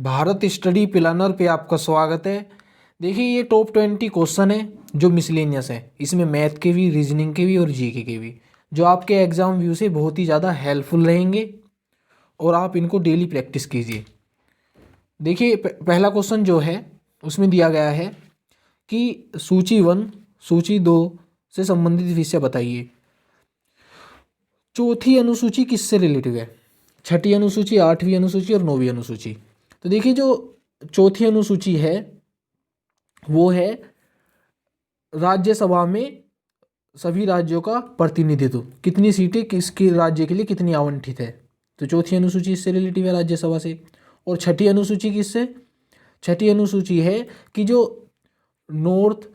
Bharat study planner पे आपका स्वागत है। देखिए ये टॉप 20 क्वेश्चन है जो मिसलेनियस है। इसमें मैथ के भी, रीजनिंग के भी और जीके के भी, जो आपके एग्जाम व्यू से बहुत ही ज़्यादा हेल्पफुल रहेंगे और आप इनको डेली प्रैक्टिस कीजिए। देखिए पहला क्वेश्चन जो है उसमें दिया गया है कि सूची 1 सूची 2 से संबंधित विषय बताइए। चौथी अनुसूची किससे रिलेटिव है? छठी अनुसूची, आठवीं अनुसूची और नौवीं अनुसूची। तो देखिए जो चौथी अनुसूची है वो है राज्यसभा में सभी राज्यों का प्रतिनिधित्व, कितनी सीटें किसके राज्य के लिए कितनी आवंटित है। तो चौथी अनुसूची इससे रिलेटिव है, राज्यसभा से। और छठी अनुसूची किससे? छठी अनुसूची है कि जो नॉर्थ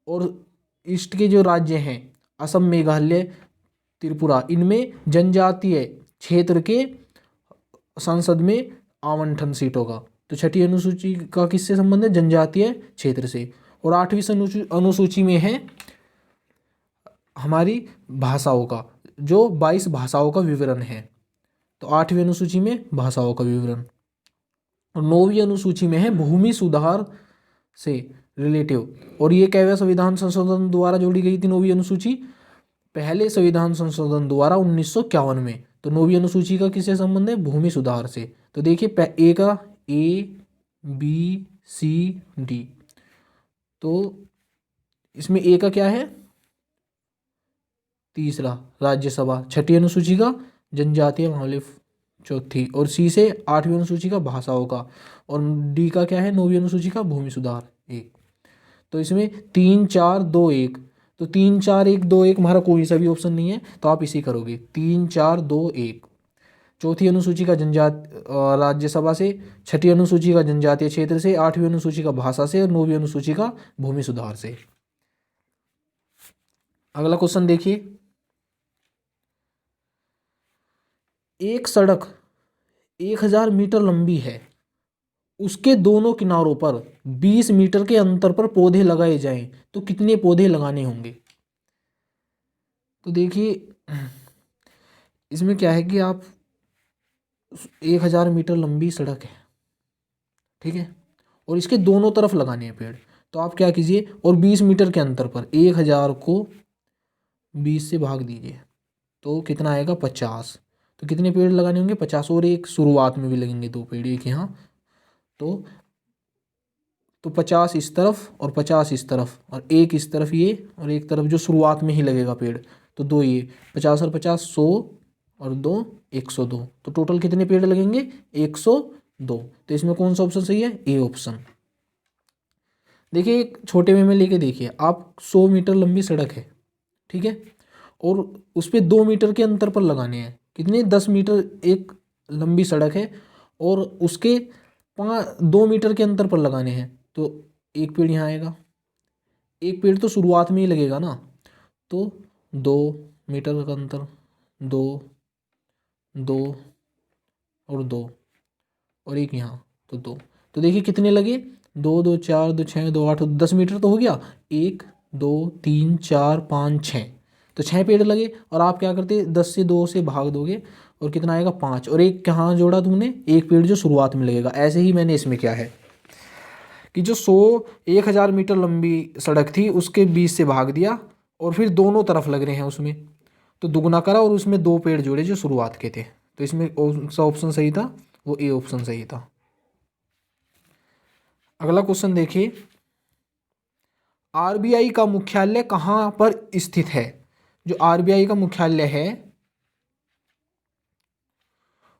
और ईस्ट के जो राज्य हैं, असम, मेघालय, त्रिपुरा, इनमें जनजातीय क्षेत्र के संसद में आवंटन सीटों का। तो छठी अनुसूची का किससे संबंध है? जनजातीय क्षेत्र से। और आठवीं अनुसूची में है हमारी भाषाओं का, जो 22 भाषाओं का विवरण है। तो आठवीं अनुसूची में भाषाओं का विवरण। और नौवीं अनुसूची में है भूमि सुधार से रिलेटिव। और ये कैवे संविधान संशोधन द्वारा जोड़ी गई थी नौवीं अनुसूची? पहले संविधान संशोधन द्वारा 1951 में। तो नौवीं अनुसूची का किससे संबंध है? भूमि सुधार से। तो देखिए ए का ABCD, तो इसमें ए का क्या है? तीसरा राज्यसभा, छठी अनुसूची का जनजातीय मामले चौथी, और सी से आठवीं अनुसूची का भाषाओं का, और डी का क्या है? नौवीं अनुसूची का भूमि सुधार एक। तो इसमें 3 4 2 1, तो 3 4 1 2 1 हमारा कोई सा भी ऑप्शन नहीं है, तो आप इसी करोगे 3 4 2 1। चौथी अनुसूची का राज्यसभा से, छठी अनुसूची का जनजातीय क्षेत्र से, आठवीं अनुसूची का भाषा से, और नौवीं अनुसूची का भूमि सुधार से। अगला क्वेश्चन देखिए, एक सड़क 1000 मीटर लंबी है, उसके दोनों किनारों पर 20 मीटर के अंतर पर पौधे लगाए जाएं तो कितने पौधे लगाने होंगे? तो देखिए इसमें क्या है कि आप 1000 मीटर लंबी सड़क है, ठीक है, और इसके दोनों तरफ लगाने हैं पेड़। तो आप क्या कीजिए, और 20 मीटर के अंतर पर 1000 को 20 से भाग दीजिए, तो कितना आएगा? 50। तो कितने पेड़ लगाने होंगे? 50। और एक शुरुआत में भी लगेंगे 2 पेड़, एक यहाँ, तो 50 इस तरफ और 50 इस तरफ, और एक इस तरफ ये, और एक तरफ जो शुरुआत में ही लगेगा पेड़। तो 2 ये 50 और 50 100, और 2 102। तो टोटल कितने पेड़ लगेंगे? 102। तो इसमें कौन सा ऑप्शन सही है? A option. देखिए एक छोटे वे में लेके देखिए, आप 100 मीटर लंबी सड़क है, ठीक है, और उस पर 2 मीटर के अंतर पर लगाने हैं कितने? 10 मीटर एक लंबी सड़क है, और उसके 2 मीटर के अंतर पर लगाने हैं। तो एक पेड़ यहाँ आएगा, एक पेड़ तो शुरुआत में ही लगेगा ना, तो 2 मीटर का अंतर, 2 2 और 2, और एक यहाँ, तो 2। तो देखिए कितने लगे? 2 2 4 2 6 2 8, 10 मीटर तो हो गया। 1 2 3 4 5 6, तो 6 पेड़ लगे। और आप क्या करते? 10 से 2 से भाग दोगे, और कितना आएगा? 5। और एक कहाँ जोड़ा तुमने? एक पेड़ जो शुरुआत में लगेगा। ऐसे ही मैंने इसमें क्या है कि जो 1000 मीटर लंबी सड़क थी उसके 20 से भाग दिया, और फिर दोनों तरफ लग रहे हैं उसमें, तो दुगना करा, और उसमें 2 पेड़ जोड़े जो शुरुआत के थे। तो इसमें कौन सा ऑप्शन सही था? वो ए ऑप्शन सही था। अगला क्वेश्चन देखिए, आरबीआई का मुख्यालय कहाँ पर स्थित है? जो आरबीआई का मुख्यालय है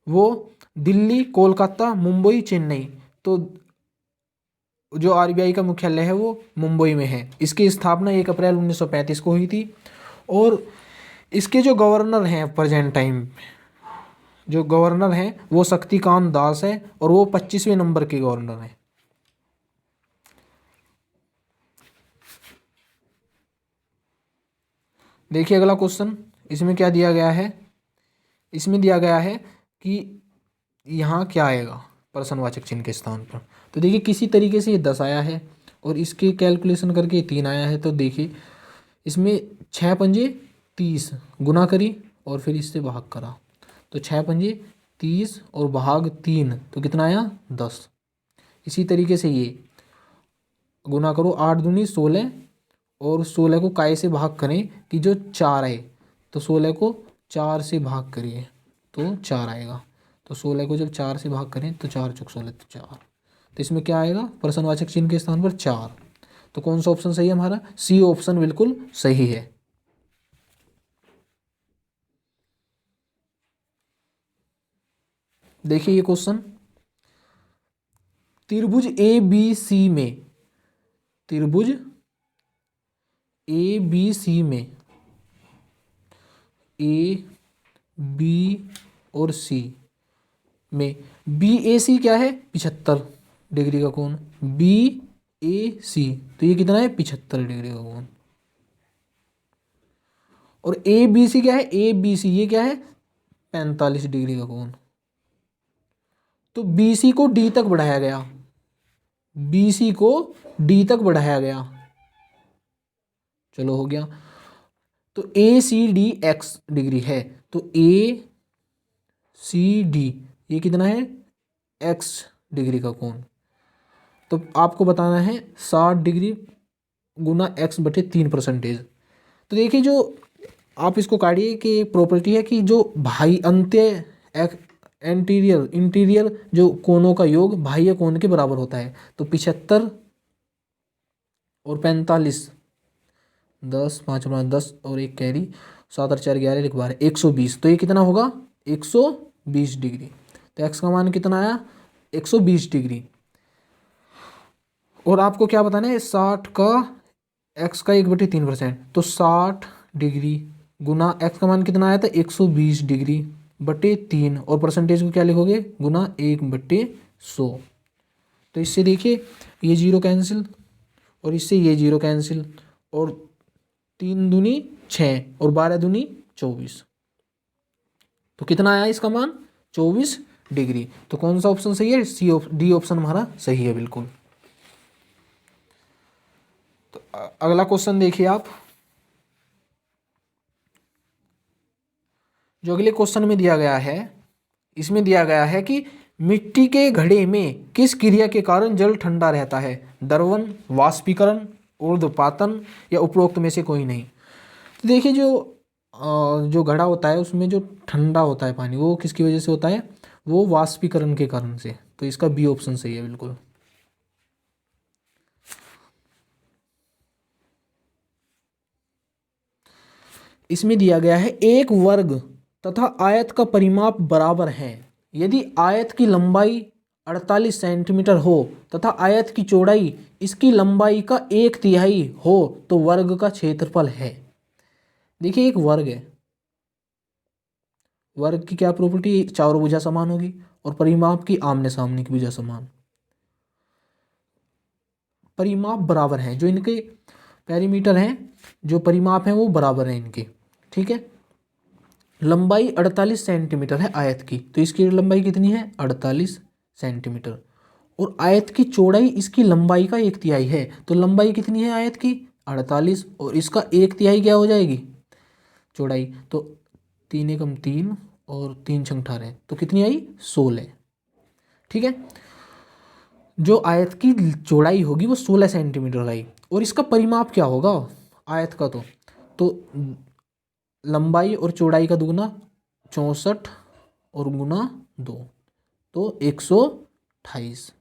वो दिल्ली, कोलकाता, मुंबई, चेन्नई। तो जो आरबीआई का मुख्यालय है वो मुंबई में है। इसकी स्थापना 1 अप्रैल 1935 को हुई थी। और इसके जो गवर्नर हैं प्रेजेंट टाइम, जो गवर्नर हैं वो शक्तिकांत दास है, और वो 25वें नंबर के गवर्नर हैं। देखिए अगला क्वेश्चन, इसमें क्या दिया गया है? इसमें दिया गया है कि यहाँ क्या आएगा प्रश्नवाचक चिन्ह के स्थान पर। तो देखिए किसी तरीके से ये 10 आया है, और इसके कैलकुलेशन करके 3 आया है। तो देखिए इसमें 6 पंजे 30 गुना करी, और फिर इससे भाग करा, तो 6 पंजे 30 और भाग 3, तो कितना आया? 10। इसी तरीके से ये गुना करो 8 दूनी 16 और 16 को काय से भाग करें कि जो 4 है, तो 16 को 4 से भाग करिए तो 4 आएगा। तो 16 को जब 4 से भाग करें तो 4 चौक 16 तो 4। तो इसमें क्या आएगा, प्रश्नवाचक चिन्ह के स्थान पर 4। तो कौन सा ऑप्शन सही है हमारा, सी ऑप्शन बिल्कुल सही है। देखिए ये क्वेश्चन, त्रिभुज ए बी सी में, त्रिभुज ए बी सी में ए बी और सी में बी ए सी क्या है 75 डिग्री का कोण, बी ए सी तो ये कितना है 75 डिग्री का कोण। और ए बी सी क्या है, ए बी सी ये क्या है 45 डिग्री का कोण। तो बी सी को डी तक बढ़ाया गया, बी सी को डी तक बढ़ाया गया, चलो हो गया। तो ए सी डी एक्स डिग्री है, तो ए सी डी ये कितना है एक्स डिग्री का कोण। तो आपको बताना है 60 डिग्री गुना एक्स बटे 3%। तो देखिए जो आप इसको काटिए कि प्रॉपर्टी है कि जो भाई अंत्य एंटीरियर इंटीरियर जो कोणों का योग बाह्य कोण के बराबर होता है। तो 75 और 45 10 5 10 और एक कैरी 7 और 4 11 12 120। तो ये कितना होगा 120 डिग्री। तो एक्स का मान कितना आया 120 डिग्री। और आपको क्या बताना है 60 का एक्स का 1/3%, तो 60 डिग्री गुना एक्स का मान कितना आया था 120 डिग्री बटे 3 और परसेंटेज को क्या लिखोगे गुना 1/100। तो इससे देखिए ये 0 कैंसिल और इससे ये 0 कैंसिल और 3 दूनी 6 और 12 दूनी 24। तो कितना आया इसका मान 24 डिग्री। तो कौन सा ऑप्शन सही है, सी डी ऑप्शन हमारा सही है बिल्कुल। तो अगला क्वेश्चन देखिए आप, जो अगले क्वेश्चन में दिया गया है, इसमें दिया गया है कि मिट्टी के घड़े में किस क्रिया के कारण जल ठंडा रहता है, द्रवण, वाष्पीकरण, ऊर्ध्वपातन या उपरोक्त में से कोई नहीं। तो देखिए जो घड़ा होता है उसमें जो ठंडा होता है पानी वो किसकी वजह से होता है, वो वाष्पीकरण के कारण से। तो इसका बी ऑप्शन सही है बिल्कुल। इसमें दिया गया है एक वर्ग तथा आयत का परिमाप बराबर है यदि आयत की लंबाई 48 सेंटीमीटर हो तथा आयत की चौड़ाई इसकी लंबाई का 1/3 हो तो वर्ग का क्षेत्रफल है। देखिए एक वर्ग है, वर्ग की क्या प्रॉपर्टी, चारों भुजा समान होगी और परिमाप की आमने सामने की भुजा समान, परिमाप बराबर हैं, जो इनके पेरीमीटर हैं जो परिमाप हैं वो बराबर हैं इनके, ठीक है। लंबाई 48 सेंटीमीटर है आयत की, तो इसकी लंबाई कितनी है 48 सेंटीमीटर और आयत की चौड़ाई इसकी लंबाई का 1/3 है। तो लंबाई कितनी है आयत की 48 और इसका 1/3 क्या हो जाएगी चौड़ाई, तो 3 एकम 3 और 3 छंग 18 तो कितनी आई 16, ठीक है। जो आयत की चौड़ाई होगी वो 16 सेंटीमीटर आई और इसका परिमाप क्या होगा आयत का, तो लंबाई और चौड़ाई का दुगुना 64 और गुना 2 तो 128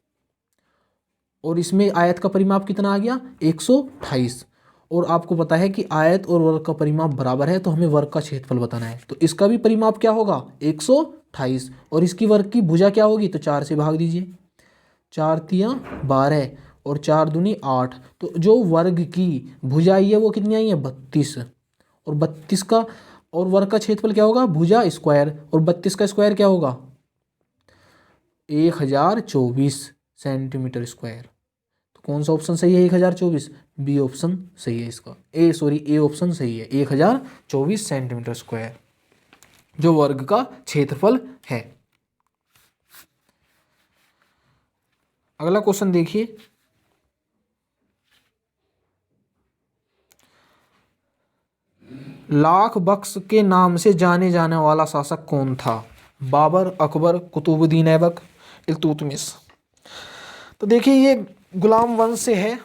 और इसमें आयत का परिमाप कितना आ गया 128। और आपको पता है कि आयत और वर्ग का परिमाप बराबर है तो हमें वर्ग का क्षेत्रफल बताना है। तो इसका भी परिमाप क्या होगा 128 और इसकी वर्ग की भुजा क्या होगी, तो 4 से भाग दीजिए, 4 तिया 12 और 4 दूनी 8। तो जो वर्ग की भुजा आई है वो कितनी आई है 32 और 32 का और वर्ग का क्षेत्रफल क्या होगा भुजा स्क्वायर और 32 का स्क्वायर क्या होगा 1024 सेंटीमीटर स्क्वायर। तो कौन सा ऑप्शन सही है 1024, बी ऑप्शन सही है इसका, ए ऑप्शन सही है 1024 सेंटीमीटर स्क्वायर जो वर्ग का क्षेत्रफल है। अगला क्वेश्चन देखिए, लाख बख्श के नाम से जाने जाने वाला शासक कौन था, बाबर, अकबर, कुतुबुद्दीन ऐबक, इल्तुतमिश। तो देखिए ये गुलाम वंश से है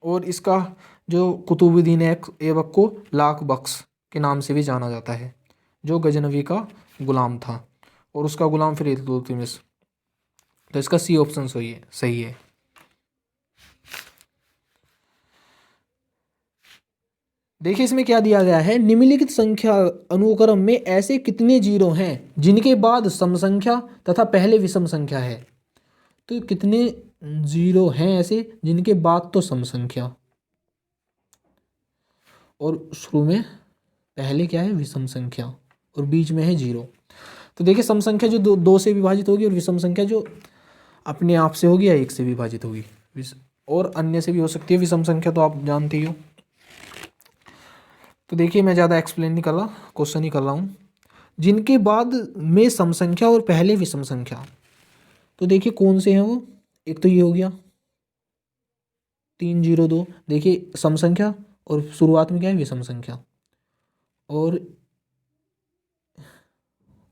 और इसका जो कुतुबुद्दीन ऐबक को लाख बख्श के नाम से भी जाना जाता है, जो गजनवी का गुलाम था और उसका गुलाम फिर इल्तुतमिश। तो इसका सी ऑप्शन सही है। देखिए इसमें क्या दिया गया है, निम्नलिखित संख्या अनुक्रम में ऐसे कितने जीरो हैं जिनके बाद सम संख्या तथा पहले विषम संख्या है। तो कितने जीरो हैं ऐसे जिनके बाद तो सम संख्या और शुरू में पहले क्या है विषम संख्या और बीच में है जीरो। तो देखिए सम संख्या जो दो से विभाजित होगी और विषम संख्या जो अपने आप से होगी या एक से विभाजित होगी, और अन्य से भी हो सकती है विषम संख्या, तो आप जानते ही हो। तो देखिए मैं ज़्यादा एक्सप्लेन नहीं कर रहा, क्वेश्चन ही कर रहा हूँ। जिनके बाद में सम संख्या और पहले विषम संख्या, तो देखिए कौन से हैं वो। एक तो ये हो गया 302, देखिए सम संख्या और शुरुआत में क्या है विषम संख्या, और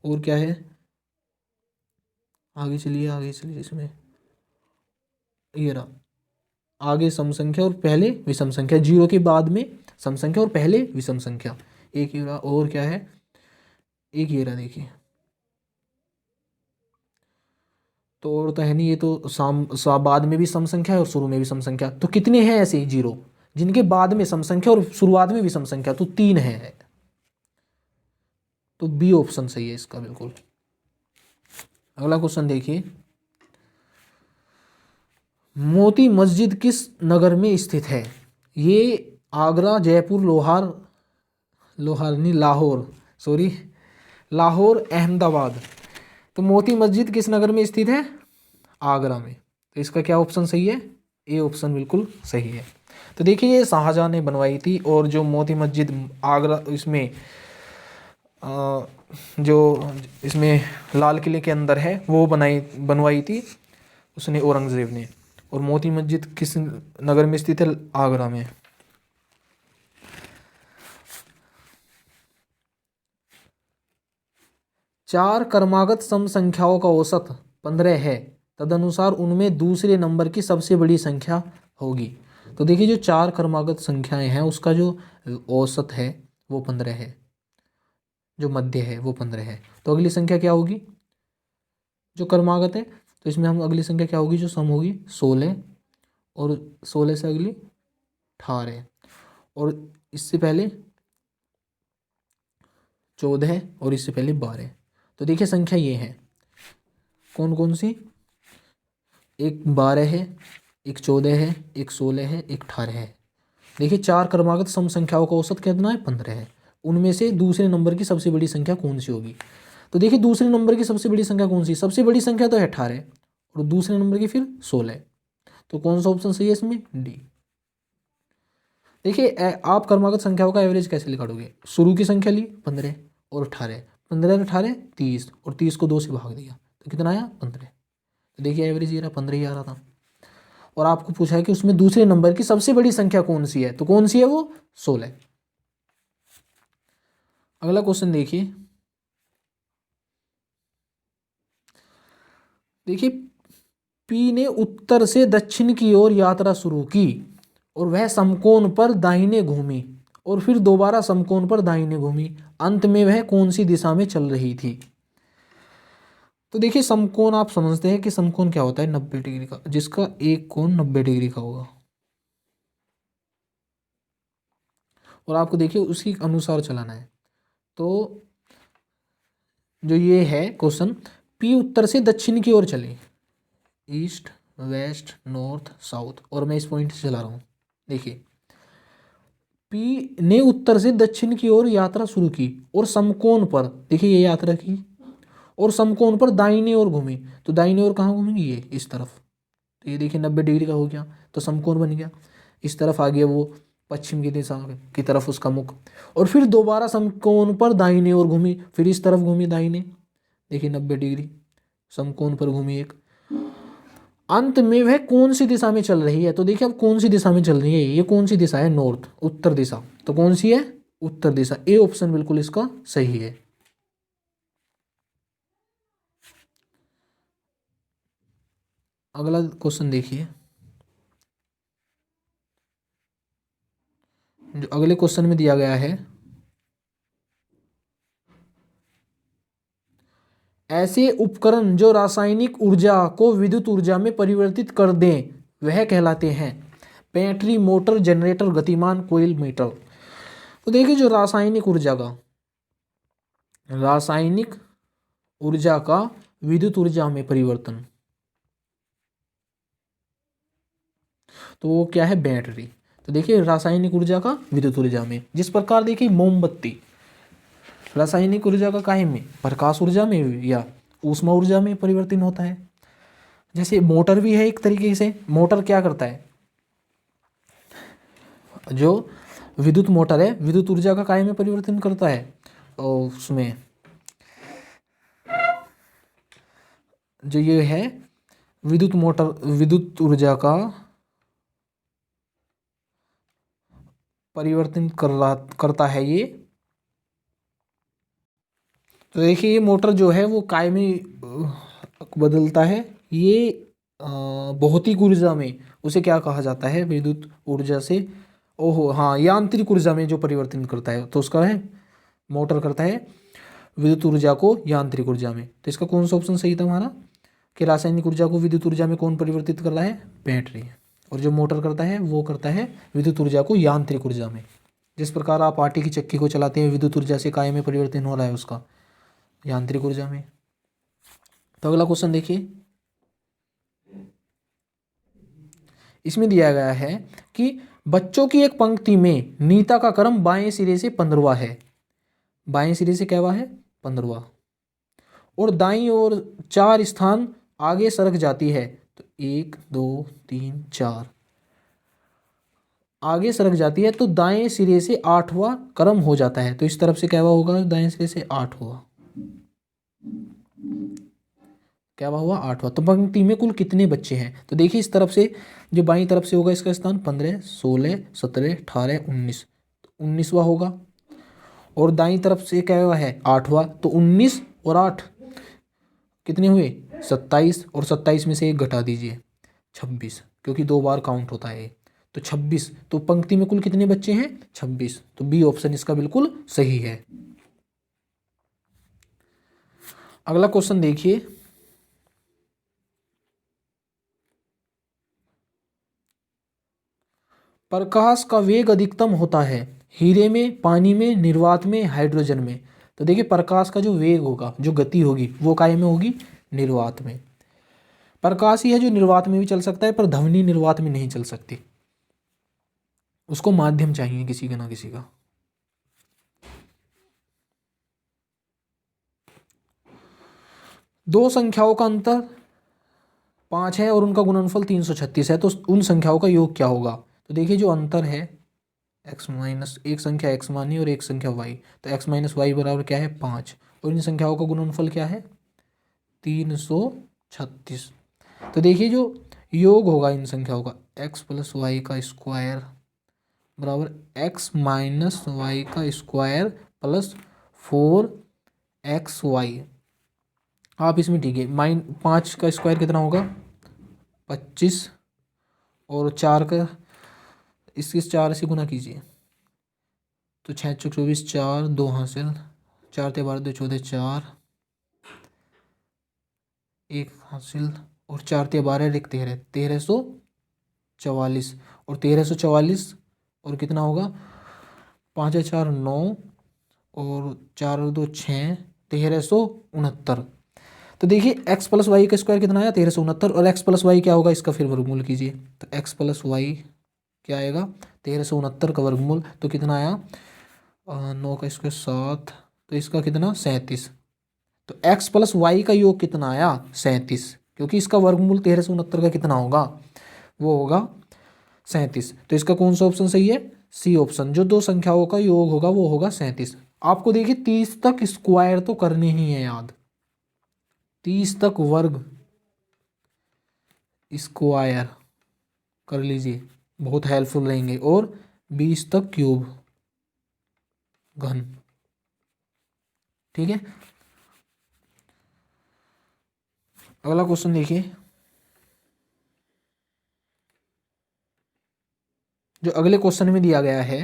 क्या है, आगे चलिए इसमें ये रहा, आगे सम संख्या और पहले विषम संख्या, जीरो के बाद में सम संख्या और पहले विषम संख्या। एक ये रहा, और क्या है, एक ये रहा देखिए। तो और तो है नहीं, ये तो बाद में भी सम संख्या है और शुरू में भी सम संख्या। तो कितने हैं ऐसे जीरो जिनके बाद में सम संख्या और शुरुआत में विषम संख्या, तो 3 है। तो बी ऑप्शन सही है इसका बिल्कुल। अगला क्वेश्चन देखिए, मोती मस्जिद किस नगर में स्थित है। ये आगरा, जयपुर, लाहौर, अहमदाबाद। तो मोती मस्जिद किस नगर में स्थित है, आगरा में। तो इसका क्या ऑप्शन सही है, ए ऑप्शन बिल्कुल सही है। तो देखिए ये शाहजहां ने बनवाई थी, और जो मोती मस्जिद आगरा इसमें जो इसमें लाल किले के अंदर है वो बनवाई थी उसने, औरंगजेब ने। और मोती मस्जिद किस नगर में स्थित है, आगरा में। चार क्रमागत सम संख्याओं का औसत 15 है, तदनुसार उनमें दूसरे नंबर की सबसे बड़ी संख्या होगी। तो देखिए जो चार क्रमागत संख्याएं हैं उसका जो औसत है वो 15 है, जो मध्य है वो 15 है। तो अगली संख्या क्या होगी जो क्रमागत है, तो इसमें हम अगली संख्या क्या होगी जो सम होगी, 16, और 16 से अगली 18, और इससे पहले 14, और इससे पहले 12। तो देखिए संख्या ये है, कौन कौन सी, एक 12 है, एक 14 है, एक 16 है, एक 18 है। देखिए चार क्रमागत सम संख्याओं का औसत कितना है, 15 है। उनमें से दूसरे नंबर की सबसे बड़ी संख्या कौन सी होगी। तो देखिए दूसरे नंबर की सबसे बड़ी संख्या कौन सी, सबसे बड़ी संख्या तो है 18, और दूसरे नंबर की फिर 16। तो कौन सा ऑप्शन सही है इसमें, डी। देखिए आप क्रमागत संख्याओं का एवरेज कैसे निकालोगे, शुरू की संख्या ली 15 और 18, 15 और 18 30, और 30 को 2 से भाग दिया तो कितना आया 15। तो देखिए एवरेज ये रहा 15 ही आ रहा था। और आपको पूछा है कि उसमें दूसरे नंबर की सबसे बड़ी संख्या कौन सी है, तो कौन सी है वो, 16। अगला क्वेश्चन देखिए, पी ने उत्तर से दक्षिण की ओर यात्रा शुरू की और वह समकोण पर दाहिने घूमी और फिर दोबारा समकोण पर दाहिने घूमी, अंत में वह कौन सी दिशा में चल रही थी। तो देखिए समकोण आप समझते हैं कि समकोण क्या होता है, 90 डिग्री का, जिसका एक कोण 90 डिग्री का होगा। और आपको देखिए उसी अनुसार चलाना है। तो जो ये है क्वेश्चन, पी उत्तर से दक्षिण की ओर चले, ईस्ट, वेस्ट, नॉर्थ, साउथ, और मैं इस पॉइंट से चला रहा हूँ। देखिए पी ने उत्तर से दक्षिण की ओर यात्रा शुरू की और समकोण पर, देखिए ये यात्रा की और समकोण पर दाहिने ओर घूमी। तो दाहिने ओर कहाँ घूमेंगी, ये इस तरफ। तो ये देखिए 90 डिग्री का हो गया, तो समकोण बन गया। इस तरफ आ गया वो पश्चिम की दिशा की तरफ उसका मुख, और फिर दोबारा समकोण पर दाहिने ओर घूमी, फिर इस तरफ घूमी दाहिने, देखिए 90 डिग्री समकोण पर घूमी एक। अंत में वह कौन सी दिशा में चल रही है, तो देखिए अब कौन सी दिशा में चल रही है, ये कौन सी दिशा है, नॉर्थ, उत्तर दिशा। तो कौन सी है, उत्तर दिशा। ए ऑप्शन बिल्कुल इसका सही है। अगला क्वेश्चन देखिए, जो अगले क्वेश्चन में दिया गया है, ऐसे उपकरण जो रासायनिक ऊर्जा को विद्युत ऊर्जा में परिवर्तित कर दें वह कहलाते हैं बैटरी, मोटर, जनरेटर, गतिमान, कोईल, मीटर। तो देखिए जो रासायनिक ऊर्जा का विद्युत ऊर्जा में परिवर्तन, तो वो क्या है, बैटरी। तो देखिए रासायनिक ऊर्जा का विद्युत ऊर्जा में, जिस प्रकार देखिए मोमबत्ती रासायनिक ऊर्जा का काहे में, प्रकाश ऊर्जा में या ऊष्मा ऊर्जा में परिवर्तन होता है। जैसे मोटर भी है एक तरीके से, मोटर क्या करता है, जो विद्युत मोटर है विद्युत ऊर्जा का काहे में परिवर्तन करता है, और उसमें जो ये है विद्युत मोटर विद्युत ऊर्जा का परिवर्तन करता है ये। तो देखिए ये मोटर जो है वो कायमी बदलता है, ये भौतिक ऊर्जा में उसे क्या कहा जाता है, विद्युत ऊर्जा से, ओहो हाँ, यांत्रिक ऊर्जा में जो परिवर्तन करता है तो उसका है, मोटर करता है विद्युत ऊर्जा को यांत्रिक ऊर्जा में। तो इसका कौन सा ऑप्शन सही था हमारा, कि रासायनिक ऊर्जा को विद्युत ऊर्जा में कौन परिवर्तित कर रहा है, बैटरी, और जो मोटर करता है वो करता है विद्युत ऊर्जा को यांत्रिक ऊर्जा में। जिस प्रकार आप आटे की चक्की को चलाते हैं विद्युत ऊर्जा से काय में परिवर्तन हो रहा है उसका, यांत्रिक ऊर्जा में। तो अगला क्वेश्चन देखिए, इसमें दिया गया है कि बच्चों की एक पंक्ति में नीता का क्रम बाएं सिरे से 15वां है, बाएं सिरे से क्या है 15वां, और दाईं ओर 4 स्थान आगे सरक जाती है, तो 1 2 3 4 आगे सरक जाती है, तो दाएं सिरे से 8वां क्रम हो जाता है। तो इस तरफ से क्या होगा, दाएं सिरे से 8वां, क्या हुआ 8वां। तो पंक्ति में कुल कितने बच्चे हैं, तो देखिए इस तरफ से जो बाईं तरफ से होगा इसका स्थान 15 16 17 18 19, तो 19वां होगा, और दाईं तरफ से क्या हुआ है 8वां, तो 19 और 8 कितने हुए 27, और 27 में से एक घटा दीजिए 26, क्योंकि 2 बार काउंट होता है, तो 26। तो पंक्ति में कुल कितने बच्चे हैं 26, तो बी ऑप्शन इसका बिल्कुल सही है। अगला क्वेश्चन देखिए, प्रकाश का वेग अधिकतम होता है हीरे में, पानी में, निर्वात में, हाइड्रोजन में। तो देखिए प्रकाश का जो वेग होगा, जो गति होगी, वो काय में होगी, निर्वात में। प्रकाश ही है जो निर्वात में भी चल सकता है, पर ध्वनि निर्वात में नहीं चल सकती, उसको माध्यम चाहिए किसी का ना किसी का। दो संख्याओं का अंतर 5 है और उनका गुणनफल 336 है, तो उन संख्याओं का योग क्या होगा। तो देखिए जो अंतर है x माइनस, एक संख्या x मानी और एक संख्या y, तो x माइनस वाई बराबर क्या है 5, और इन संख्याओं का गुणनफल क्या है 336। तो देखिए जो योग होगा इन संख्याओं का, x प्लस वाई का स्क्वायर बराबर x माइनस वाई का स्क्वायर प्लस 4xy। आप इसमें ठीक है 5 का स्क्वायर कितना होगा 25, और 4 का इसके 4 से गुना कीजिए, तो 6 चौक 24, 4 2 हासिल, 4 ते 12 2 14 4 1 हासिल, और 4 ते 12 एक 13 1344, और 1344 और कितना होगा 5 4 9 और 4 2 6 1369। तो देखिए x प्लस वाई का स्क्वायर कितना आया 1369, और x प्लस वाई क्या होगा इसका फिर वर्गमूल कीजिए, तो x प्लस वाई क्या आएगा 1369 का वर्गमूल, तो कितना आया 9 का स्क्वायर 7, तो इसका कितना 37। तो x प्लस वाई का योग कितना आया 37, क्योंकि इसका वर्गमूल 1369 का कितना होगा, वो होगा 37। तो इसका कौन सा ऑप्शन सही है, सी ऑप्शन, जो दो संख्याओं का योग होगा वो होगा 37। आपको देखिए 30 तक स्क्वायर तो करने ही है याद, 30 तक वर्ग स्क्वायर कर लीजिए, बहुत हेल्पफुल रहेंगे, और 20 तक क्यूब घन, ठीक है। अगला क्वेश्चन देखिए, जो अगले क्वेश्चन में दिया गया है,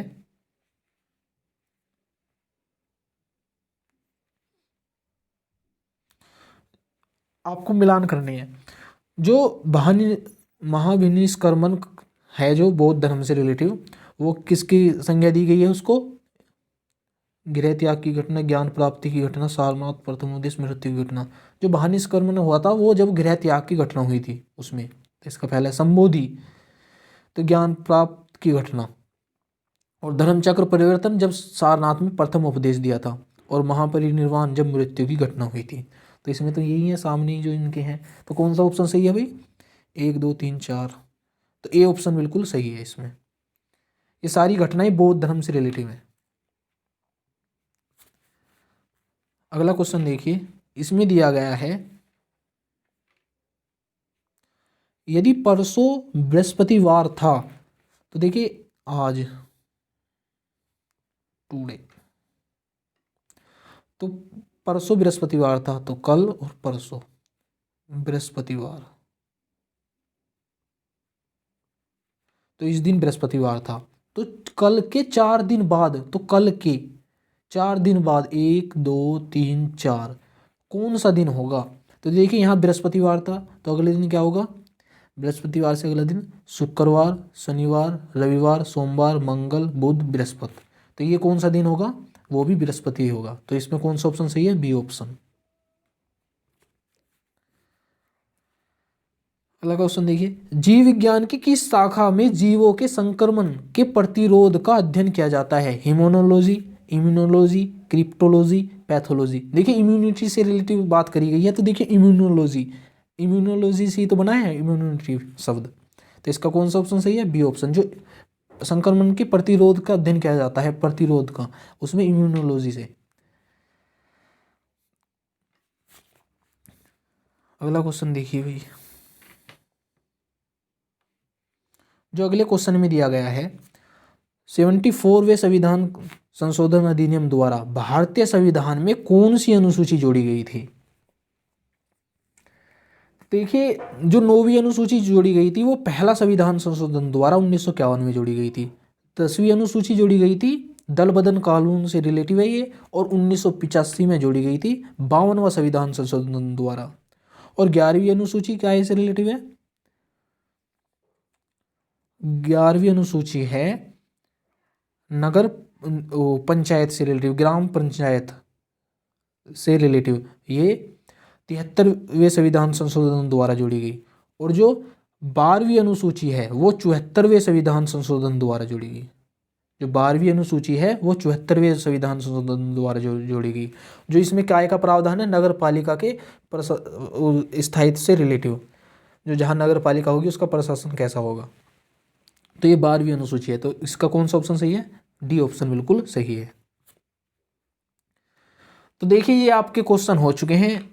आपको मिलान करनी है। जो महाभिनिष्क्रमण है जो बौद्ध धर्म से रिलेटिव, वो किसकी संज्ञा दी गई है उसको? गृह त्याग की घटना, ज्ञान प्राप्ति की घटना, सारनाथ, प्रथम उद्देश्य, मृत्यु की घटना। जो महानिष्कर्मण हुआ था वो जब गृह त्याग की घटना हुई थी उसमें, तो इसका पहला संबोधि, तो ज्ञान प्राप्त की घटना। और धर्मचक्र परिवर्तन जब सारनाथ में प्रथम उपदेश दिया था, और महापरिनिर्वाण जब मृत्यु की घटना हुई थी। तो इसमें तो यही है सामने ही जो इनके हैं। तो कौन सा ऑप्शन सही है भाई? 1 2 3 4, तो ए ऑप्शन बिल्कुल सही है इसमें। ये सारी घटनाएं बौद्ध धर्म से रिलेटिव है। अगला क्वेश्चन देखिए, इसमें दिया गया है, यदि परसों बृहस्पतिवार था, तो देखिए आज टुडे, तो परसों बृहस्पतिवार था, तो कल और परसों बृहस्पतिवार, तो इस दिन बृहस्पतिवार था। तो कल के 4 दिन बाद, तो कल के 4 दिन बाद 1 2 3 4 कौन सा दिन होगा? तो देखिए यहाँ बृहस्पतिवार था, तो अगले दिन क्या होगा? बृहस्पतिवार से अगला दिन शुक्रवार, शनिवार, रविवार, सोमवार, मंगल, बुध, बृहस्पति। तो ये कौन सा दिन होगा? वो भी बृहस्पति ही होगा। तो इसमें कौन सा ऑप्शन सही है? B option. अगला क्वेश्चन देखिए, जीव विज्ञान की किस शाखा में जीवों के संक्रमण के प्रतिरोध का अध्ययन किया जाता है? Immunology, immunology, cryptology, pathology. देखिए इम्यूनिटी से रिलेटिव बात करी गई है, तो देखिए इम्यूनोलॉजी, इम्यूनोलॉजी से ही तो बना है इम्यूनिटी शब्द। तो इसका कौन सा ऑप्शन सही है? B option. जो संक्रमण के प्रतिरोध का अध्ययन किया जाता है, प्रतिरोध का, उसमें इम्यूनोलॉजी से। अगला क्वेश्चन देखिए भाई, जो अगले क्वेश्चन में दिया गया है, 74वें संविधान संशोधन अधिनियम द्वारा भारतीय संविधान में कौन सी अनुसूची जोड़ी गई थी? देखिए जो 9वीं अनुसूची जोड़ी गई थी वो पहला संविधान संशोधन द्वारा 1951 में जोड़ी गई थी। 10वीं अनुसूची जोड़ी गई थी, दल बदन कानून से रिलेटिव है ये, और 1985 में जोड़ी गई थी 52वां संविधान संशोधन द्वारा। और 11वीं अनुसूची क्या है से रिलेटिव है? 11वीं अनुसूची है नगर पंचायत से रिलेटिव, ग्राम पंचायत से रिलेटिव। ये 73वें संविधान संशोधन द्वारा जोड़ी गई। और जो 12वीं अनुसूची है वो 74वें संविधान संशोधन द्वारा जोड़ी गई। जो 12वीं अनुसूची है वो 74वें संविधान संशोधन द्वारा जोड़ी गई। जो इसमें काय का प्रावधान है? नगर पालिका के स्थायित्व से रिलेटिव, जो जहाँ नगर पालिका होगी उसका प्रशासन कैसा होगा। तो ये 12वीं अनुसूची है। तो इसका कौन सा ऑप्शन सही है? डी ऑप्शन बिल्कुल सही है। तो देखिए ये आपके क्वेश्चन हो चुके हैं,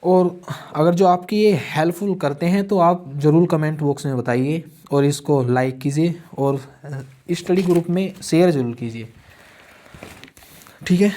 और अगर जो आपकी ये हेल्पफुल करते हैं तो आप ज़रूर कमेंट बॉक्स में बताइए, और इसको लाइक कीजिए, और स्टडी ग्रुप में शेयर ज़रूर कीजिए। ठीक है।